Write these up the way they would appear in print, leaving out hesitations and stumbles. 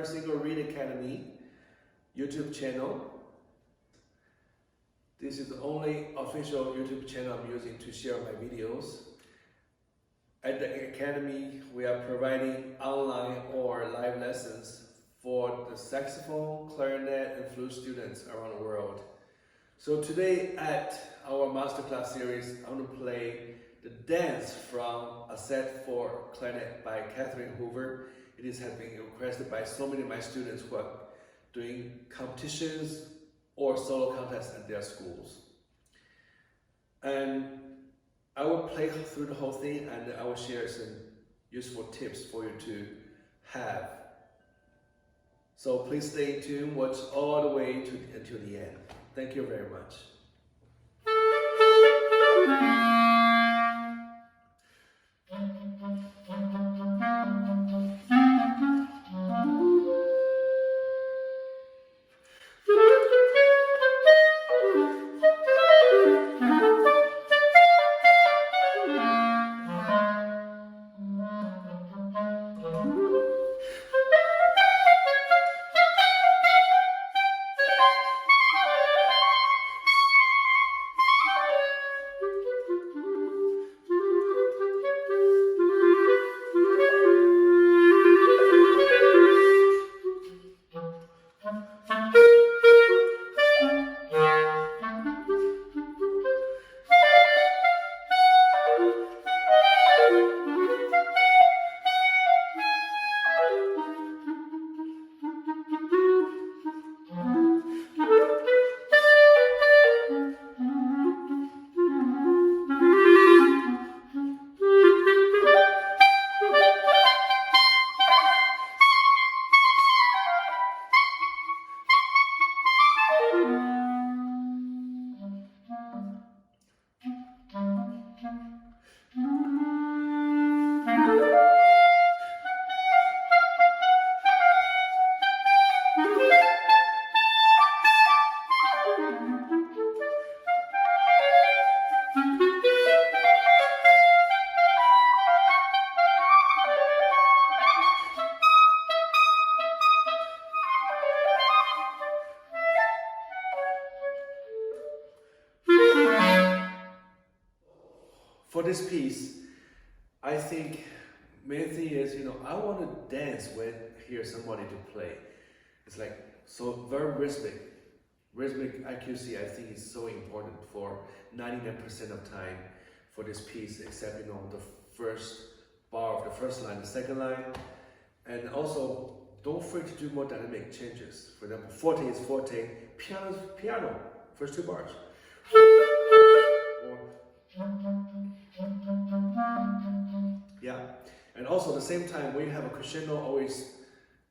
Hoover Single Reed Academy YouTube channel. This is the only official YouTube channel I'm using to share my videos. At the Academy, we are providing online or live lessons for the saxophone, clarinet, and flute students around the world. So today at our Masterclass series, I'm going to play the dance from a set for clarinet by Katherine Hoover. It has been requested by so many of my students who are doing competitions or solo contests at their schools. And I will play through the whole thing, and I will share some useful tips for you to have. So please stay tuned, watch all the way until the end. Thank you very much. For this piece, I think main thing is, I want to dance when I hear somebody to play. It's like, so very rhythmic. Rhythmic accuracy, I think, is so important for 99% of time for this piece, except, the first bar of the first line, the second line. And also, don't forget to do more dynamic changes. For example, forte is forte, piano is piano, first two bars. Yeah, and also at the same time, when you have a crescendo, always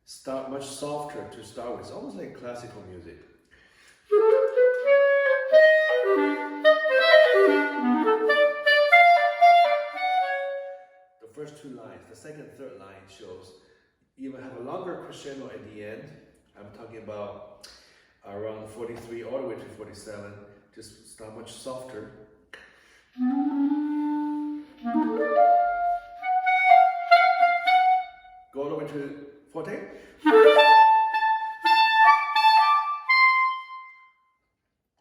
start much softer to start with. It's almost like classical music. The first two lines, the second, third line shows you have a longer crescendo at the end. I'm talking about around 43 all the way to 47. Just start much softer. Go all the way to forte.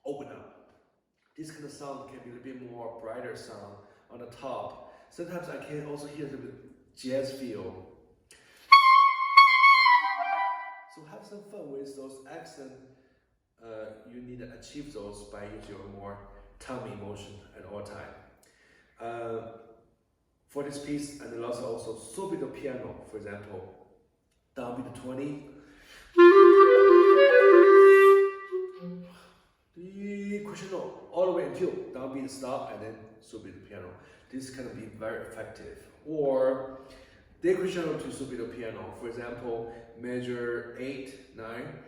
Open up. This kind of sound can be a little bit more brighter sound on the top. Sometimes I can also hear the jazz feel. So have some fun with those accents. You need to achieve those by using your more tummy motion at all time. For this piece, and then also subito piano, for example, downbeat 20, the crescendo all the way until downbeat stop, and then subito piano. This can be very effective. Or decrescendo to subito piano, for example, measure 8, 9.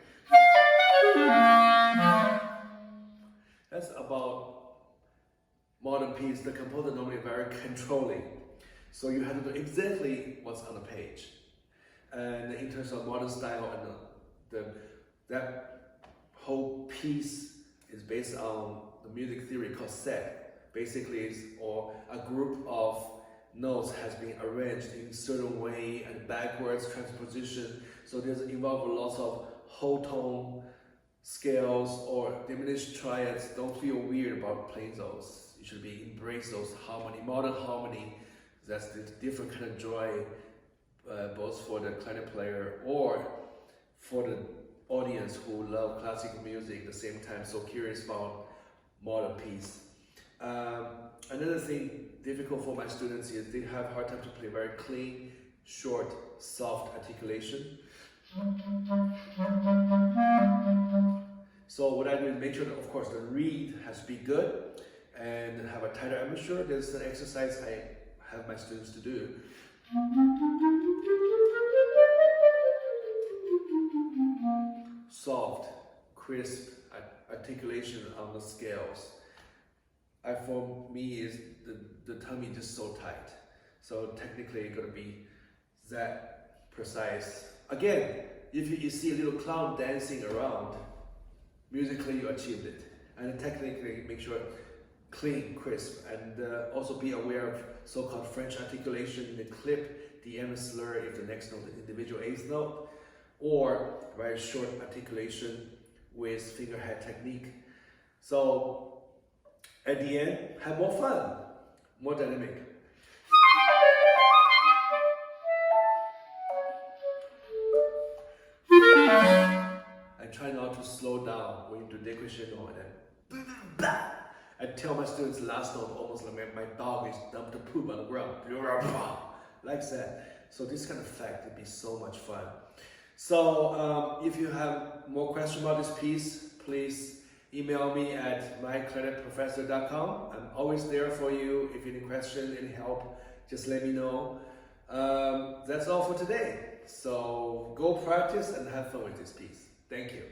That's about modern piece. The composer normally very controlling. So you have to do exactly what's on the page. And in terms of modern style, and that whole piece is based on the music theory called set. Basically, it's a group of notes has been arranged in a certain way and backwards transposition So there's involved lots of whole tone scales or diminished triads. Don't feel weird about playing those. You should be embrace those harmony, modern harmony. That's the different kind of joy, both for the clarinet player or for the audience who love classical music at the same time, so curious about modern piece. Another thing difficult for my students is they have a hard time to play very clean, short, soft articulation. So what I do is make sure that, of course, the reed has to be good and have a tighter embouchure. There's an exercise I have my students to do. Soft, crisp articulation on the scales. For me, is the tummy just so tight. So technically, it's gonna be that precise. Again, if you see a little clown dancing around, musically you achieved it. And technically, make sure clean, crisp, and also be aware of so-called French articulation. The clip, the M slur if the next note is individual eighth note, or very short articulation with fingerhead technique. So at the end, have more fun, more dynamic. And try not to slow down when you do decrescendo and then I tell my students the last note almost like my dog is dumped a poop on the ground. Like that. So this kind of effect would be so much fun. So if you have more questions about this piece, please email me at myclarinetprofessor.com. I'm always there for you. If you need questions, any help, just let me know. That's all for today. So go practice and have fun with this piece. Thank you.